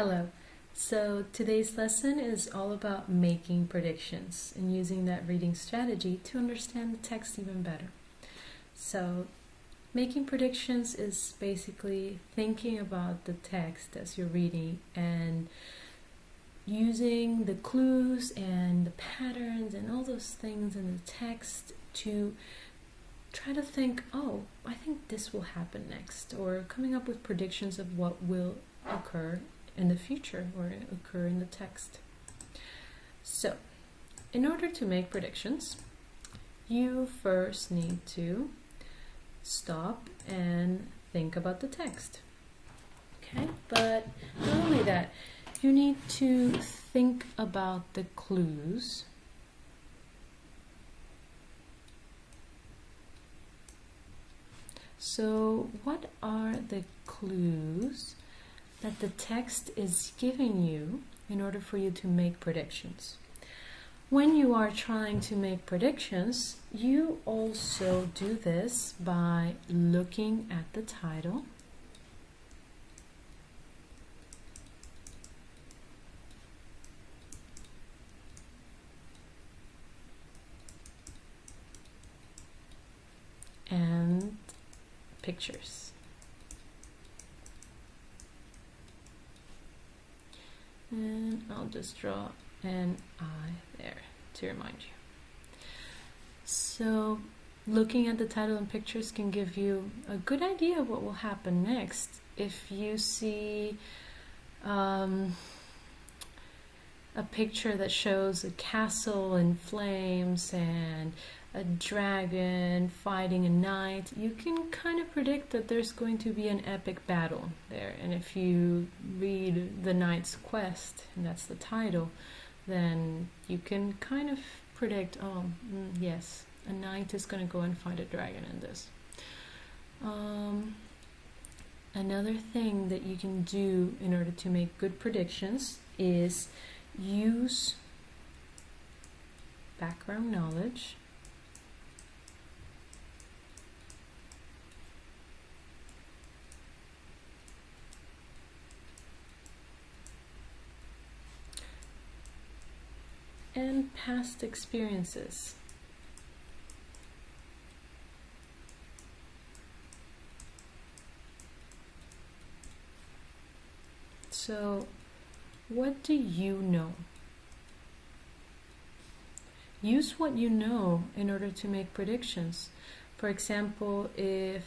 Hello. So today's lesson is all about making predictions and using that reading strategy to understand the text even better. So making predictions is basically thinking about the text as you're reading and using the clues and the patterns and all those things in the text to try to think, oh, I think this will happen next, or coming up with predictions of what will occur in the future or occur in the text. So, in order to make predictions, you first need to stop and think about the text. Okay, but not only that, you need to think about the clues. So, what are the clues that the text is giving you in order for you to make predictions? When you are trying to make predictions, you also do this by looking at the title, and pictures. And I'll just draw an eye there to remind you. So looking at the title and pictures can give you a good idea of what will happen next. If you see a picture that shows a castle in flames and a dragon fighting a knight, you can kind of predict that there's going to be an epic battle there. And if you read The Knight's Quest, and that's the title, then you can kind of predict, yes, a knight is going to go and fight a dragon in this. Another thing that you can do in order to make good predictions is use background knowledge and past experiences. So, what do you know? Use what you know in order to make predictions. For example, if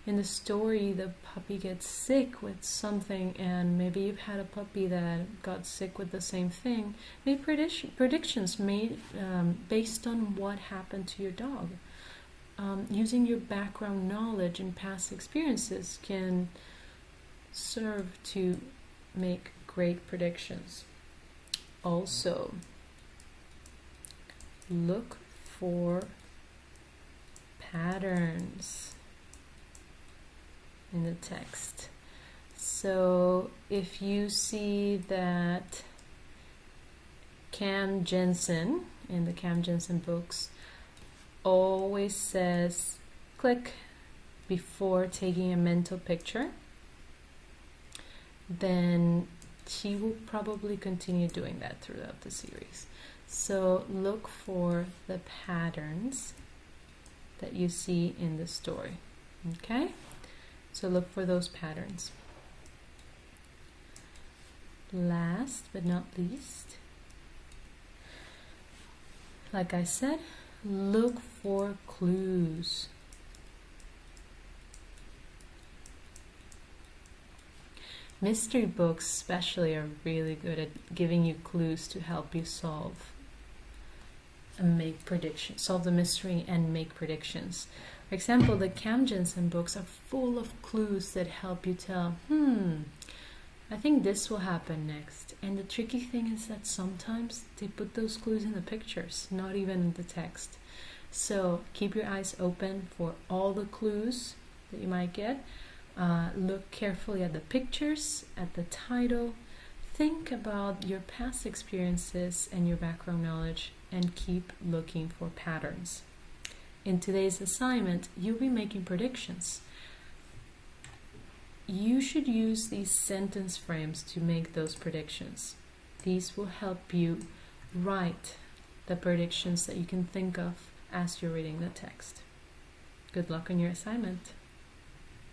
in the story the puppy gets sick with something, and maybe you've had a puppy that got sick with the same thing, make predictions made based on what happened to your dog. Using your background knowledge and past experiences can serve to make great predictions. Also, look for patterns in the text. So if you see that Cam Jensen in the Cam Jensen books always says click before taking a mental picture, then she will probably continue doing that throughout the series. So look for the patterns that you see in the story. Okay? So look for those patterns. Last but not least, like I said, look for clues. Mystery books especially are really good at giving you clues to help you solve and make predictions, solve the mystery and make predictions. For example, the Cam Jensen books are full of clues that help you tell, I think this will happen next. And the tricky thing is that sometimes they put those clues in the pictures, not even in the text. So keep your eyes open for all the clues that you might get. Look carefully at the pictures, at the title. Think about your past experiences and your background knowledge, and keep looking for patterns. In today's assignment, you'll be making predictions. you should use these sentence frames to make those predictions. These will help you write the predictions that you can think of as you're reading the text. Good luck on your assignment.